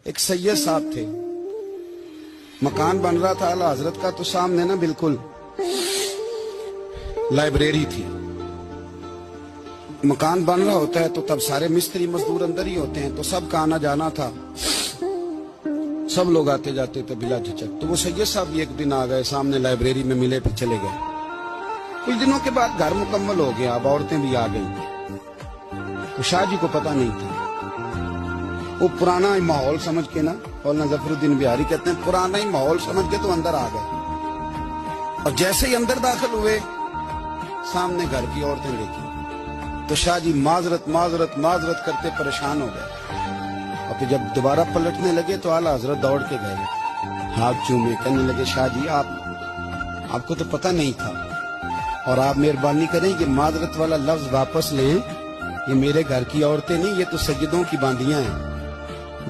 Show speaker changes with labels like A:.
A: ایک سید صاحب تھے، مکان بن رہا تھا اعلیٰ حضرت کا، تو سامنے نا بالکل لائبریری تھی۔ مکان بن رہا ہوتا ہے تو تب سارے مستری مزدور اندر ہی ہوتے ہیں، تو سب کا آنا جانا تھا، سب لوگ آتے جاتے تھے بلا جھجک۔ تو وہ سید صاحب بھی ایک دن آ گئے، سامنے لائبریری میں ملے، پھر چلے گئے۔ کچھ دنوں کے بعد گھر مکمل ہو گیا، اب عورتیں بھی آ گئی، تو شاہ جی کو پتہ نہیں تھا۔ وہ پرانا ہی ماحول سمجھ کے نا، مولانا ظفر الدین بہاری کہتے ہیں پرانا ہی ماحول سمجھ کے تو اندر آ گئے، اور جیسے ہی اندر داخل ہوئے سامنے گھر کی عورتیں دیکھی، تو شاہ جی معذرت معذرت معذرت کرتے پریشان ہو گئے، اور پھر جب دوبارہ پلٹنے لگے تو اعلیٰ حضرت دوڑ کے گئے، ہاتھ چومے، کہنے لگے شاہ جی آپ کو تو پتہ نہیں تھا، اور آپ مہربانی کریں کہ معذرت والا لفظ واپس لیں، یہ میرے گھر کی عورتیں نہیں، یہ تو سیدوں کی باندیاں ہیں۔